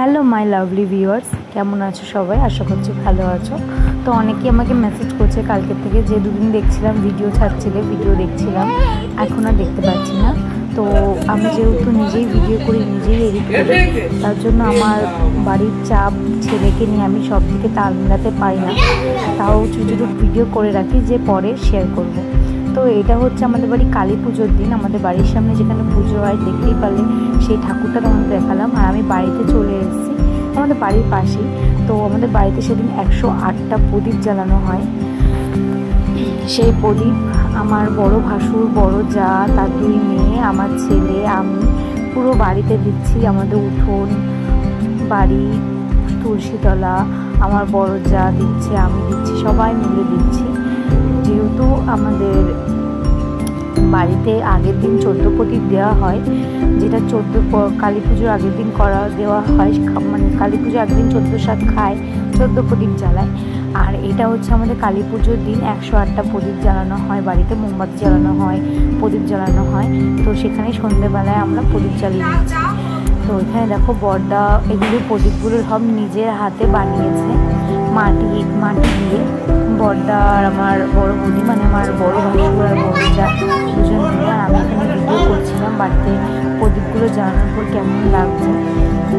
Hello my lovely viewers, কেমন আছো সবাই? আশা করছি ভালো আছো। তো অনেকেই আমাকে মেসেজ করছে কালকে থেকে যে দুদিন দেখছিলাম ভিডিও ছাড়ছিলে, ভিডিও দেখছিলাম, এখন আর দেখতে পাচ্ছি না। তো আমি যেহেতু নিজেই ভিডিও করি, নিজেই এডিট করি, তার জন্য আমার বাড়ির চাপ, ছেলেকে নিয়ে আমি সব দিকে তাল মেলাতে পারি না। তাও ছোটো ছোটো ভিডিও করে রাখি যে পরে শেয়ার করব। তো এটা হচ্ছে আমাদের বাড়ি কালী পুজোর দিন। আমাদের বাড়ির সামনে যেখানে পুজো হয়, দেখতেই পারলে সেই ঠাকুরটা তোমাদের দেখালাম। আর আমি বাড়িতে চলে এসেছি আমাদের বাড়ির পাশেই। তো আমাদের বাড়িতে সেদিন 108টা প্রদীপ জ্বালানো হয়। সেই প্রদীপ আমার বড় ভাসুর, বড় যা, তার 2 মেয়ে, আমার ছেলে, আমি পুরো বাড়িতে দিচ্ছি। আমাদের উঠোন, বাড়ি, তুলসীতলা, আমার বড় যা দিচ্ছে, আমি দিচ্ছি, সবাই মিলে দিচ্ছি। যেহেতু আমাদের বাড়িতে আগের দিন 14 প্রদীপ দেওয়া হয়, যেটা 14 কালী পুজোর আগের দিন দেওয়া হয়, মানে কালী পুজোর আগের দিন 14/7 খায়, 14 প্রদীপ জ্বালায়। আর এটা হচ্ছে আমাদের কালী পুজোর দিন 108টা প্রদীপ জ্বালানো হয়, বাড়িতে মোমবাতি জ্বালানো হয়, প্রদীপ জ্বালানো হয়। তো সেখানে সন্ধ্যেবেলায় আমরা প্রদীপ জ্বালিয়ে নিচ্ছি। তো এখানে দেখো বড়দা এগুলো প্রদীপগুলো সব নিজের হাতে বানিয়েছে, মাটি দিয়ে। বড়দা আর আমার বড় বৌদি, মানে আমার বড় ভাসুর আর বড় যা, দুজন মিলে। আর আমি এখানে ভিডিও করছিলাম বাড়িতে প্রদীপগুলো জ্বালানোর পর কেমন লাগছে।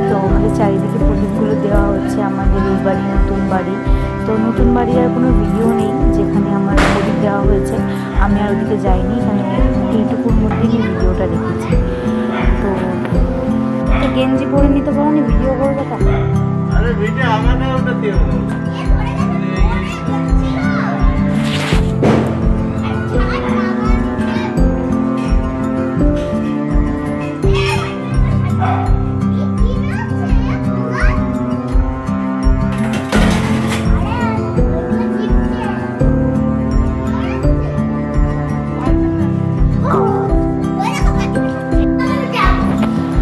তো আমাদের চারিদিকে প্রদীপগুলো দেওয়া হচ্ছে। আমাদের এই বাড়ি নতুন বাড়ি, তো নতুন বাড়ি আর কোনো ভিডিও নেই যেখানে আমার প্রদীপ দেওয়া হয়েছে। আমি আর ওদিকে যাইনি, এখানে এইটুকুর মধ্যেই ভিডিওটা রেখেছি। তো গেঞ্জি পরে নিতে পারো নি, ভিডিও করবে তা? আরে ভিডিও আমার না, ওটা দিও।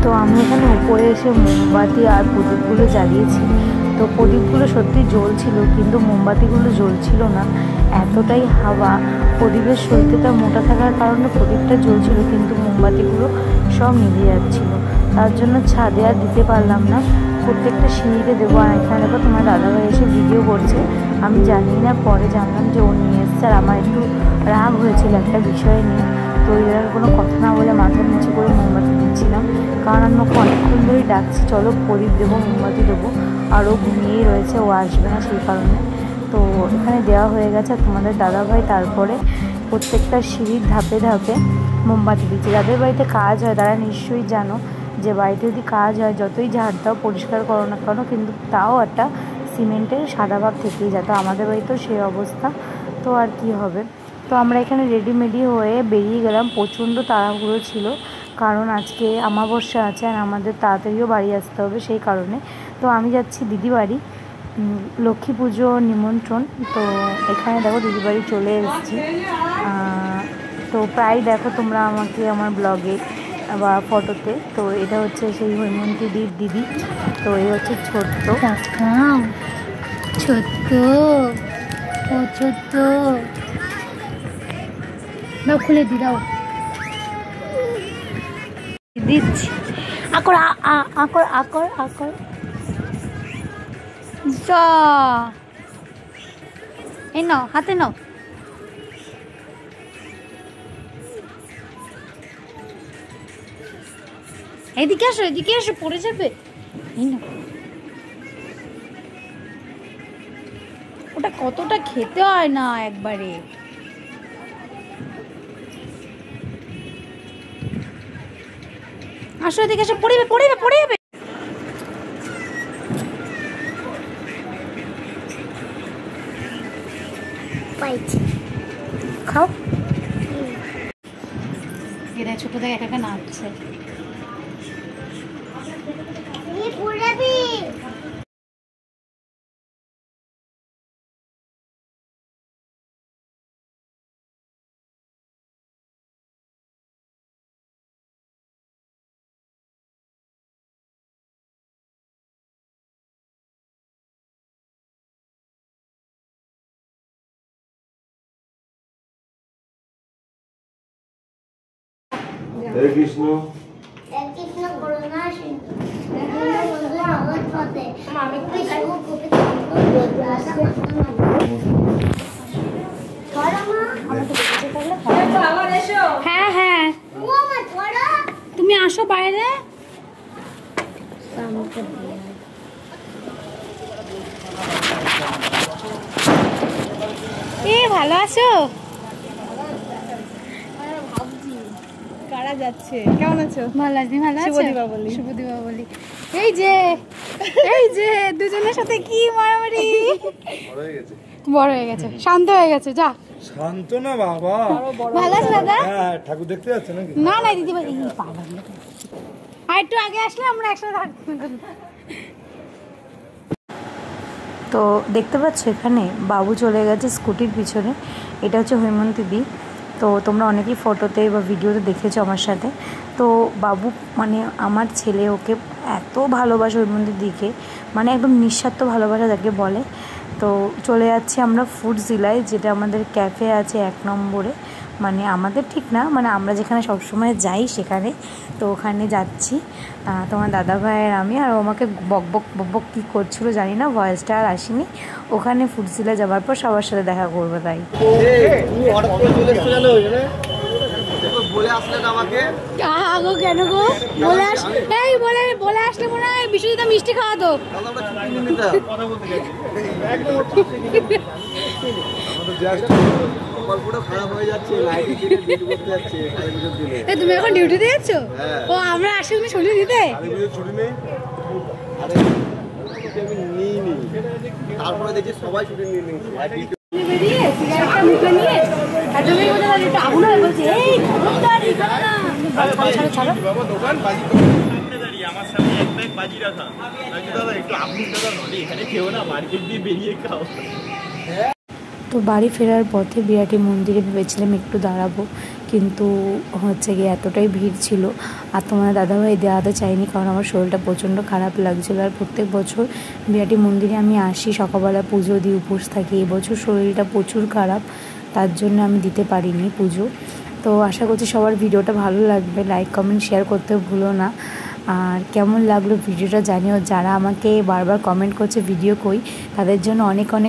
তো আমি এখানে উপরে এসে মোমবাতি আর প্রদীপগুলো জ্বালিয়েছি। তো প্রদীপগুলো সত্যি জ্বলছিল, কিন্তু মোমবাতিগুলো জ্বলছিল না, এতটাই হাওয়া। প্রদীপের সলতেটা মোটা থাকার কারণে প্রদীপটা জ্বলছিল, কিন্তু মোমবাতিগুলো সব নিভে যাচ্ছিল। তার জন্য ছাদে আর দিতে পারলাম না, প্রত্যেকটা সিঁড়িতে দেবো। আর এখানে দেখো তোমার দাদাভাই এসে ভিডিও করছে। আমি জানি না, পরে জানলাম যে ও নিয়ে এসছে। আর আমার একটু রাগ হয়েছিল একটা বিষয় নিয়ে। তো এর কোনো কথা না বলে মাথা নিচু করে মোমবাতি দিচ্ছিলাম, কারণ আমি ওকে অনেকক্ষণ ধরেই ডাকছি, চলো প্রদীপ দেবো, মোমবাতি দেবো। আর ও ঘুমিয়েই রয়েছে, ও আসবে না সেই কারণে। তো এখানে দেওয়া হয়ে গেছে। আর তোমাদের দাদাভাই তারপরে প্রত্যেকটা সিঁড়ির ধাপে ধাপে মোমবাতি দিচ্ছে। যাদের বাড়িতে কাজ হয় তারা নিশ্চয়ই জানো যে বাড়িতে যদি কাজ হয়, যতই ঝাড় দাও, পরিষ্কার করো না কেন, কিন্তু তাও একটা সিমেন্টের সাদা ভাব থেকেই যায়। তো আমাদের বাড়িতেও সেই অবস্থা। তো আর কি হবে। তো আমরা এখানে রেডিমেডি হয়ে বেরিয়ে গেলাম। প্রচণ্ড তাড়াহুড়ো ছিল, কারণ আজকে অমাবস্যা আছে আর আমাদের তাড়াতাড়িও বাড়ি আসতে হবে, সেই কারণে। তো আমি যাচ্ছি দিদি বাড়ি, লক্ষ্মী পুজো নিমন্ত্রণ। তো এখানে দেখো দিদি বাড়ি চলে এসেছি। তো প্রায় দেখো তোমরা আমাকে আমার ব্লগে বা ফটোতে। তো এটা হচ্ছে সেই হৈমন্তীদির দিদি। তো এই হচ্ছে ছোট্ট ছোট্ট ও ছোট্ট, দাও খুলে দি, দাও দিচ্ছি। আকর আকর আকর আকর যা, এই নাও, হাতে নাও। এদিকে আসো, এদিকে আসো, পড়ে যাবে। এই নাও। ওটা কতটা খেতে হয় না একবারে। আসো এদিকে আসো, পড়ে যাবে, পড়ে যাবে, পড়ে যাবে। খাও। এরা ছোট থেকে একা একা নাচছে। হরে কৃষ্ণ। কৃষ্ণ করুণা সিন্ধু হ্যাঁ হ্যাঁ তুমি আসো বাইরে। ভালো আছো? কারা যাচ্ছে? কেমন আছো? ভালো আছি। ভালো আছো? শুভ দীপাবলি। শুভ দীপাবলি। এই যে দুজনের সাথে কি মারামারি। বড় হয়ে গেছে, শান্ত হয়ে গেছে। যা শান্ত না বাবা। ভালো আছে দাদা? হ্যাঁ, ঠাকুর দেখতে যাচ্ছে নাকি? না না দিদি ভাই, আর একটু আগে আসলে আমরা একসাথে থাকতাম। তো দেখতে পাচ্ছ এখানে বাবু চলে গেছে স্কুটির পিছনে। এটা হচ্ছে হৈমন্তীদি। তো তোমরা অনেকেই ফটোতে বা ভিডিওতে দেখেছো আমার সাথে। তো বাবু মানে আমার ছেলে ওকে এত ভালোবাসে হৈমন্তীদিকে, মানে একদম নিঃস্বার্থ ভালোবাসা যাকে বলে। তো চলে যাচ্ছি আমরা ফুডজিলায়, যেটা আমাদের ক্যাফে আছে 1 নম্বরে, মানে আমাদের ঠিক না, মানে আমরা যেখানে সবসময় যাই সেখানে। তো ওখানে যাচ্ছি তোমার দাদা ভাই আর আমি। আর ও আমাকে বক বক কী করছিলো জানি না, ভয়েসটা আর আসেনি। ওখানে ফুডজিলা যাওয়ার পর সবার সাথে দেখা করবো তাই। বলে আসলেন আমাকে। আগো কেন গো বলে আস, এই বলে আসলে মনে হয় বিশ্বজিৎ মিষ্টি খাওয়াতো। কথা বলতে গেছি গল্পটা খারাপ হয়ে যাচ্ছে, লাইট ডিউটি করতে যাচ্ছে কালী পুজোর দিনে। তুমি এখন ডিউটিতে যাচ্ছ? ও আমরা আসলে ছুটি দিতে। কালী পুজোর ছুটি নেই। আরে আমি নিইনি, তারপরে দেখি সবাই ছুটি নিয়ে নিয়েছি। বেরিয়ে সিগারেটটা মুখে নিয়ে আর তুমি বলে একটু আগুন হয়ে বলছে এই খবরদার এখানে না। ছাড়ো বাবা দোকান বাজি দাঁড়িয়ে আমার সামনে এক ব্যাগ বাজি রাখা। আমি দাদা একটু আপনি দাদা নলে এখানে খেও না, মার্কেট দিয়ে বেরিয়ে খাও। তো বাড়ি ফেরার পথে বিরাটি মন্দিরে ভেবেছিলাম একটু দাঁড়াবো, কিন্তু হচ্ছে গিয়ে এতটাই ভিড় ছিল। আর তোমার দাদাভাই দেওয়াতে চাইনি, কারণ আমার শরীরটা প্রচণ্ড খারাপ লাগছিলো। আর প্রত্যেক বছর বিরাটি মন্দিরে আমি আসি, সকালবেলা পুজো দিই, উপোস থাকি। এবছর শরীরটা প্রচুর খারাপ, তার জন্য আমি দিতে পারিনি পুজো। তো আশা করছি সবার ভিডিওটা ভালো লাগবে, লাইক কমেন্ট শেয়ার করতে ভুলো না। আর কেমন লাগলো ভিডিওটা জানিও। যারা আমাকে বারবার কমেন্ট করছে ভিডিও কই, তাদের জন্য অনেক অনেক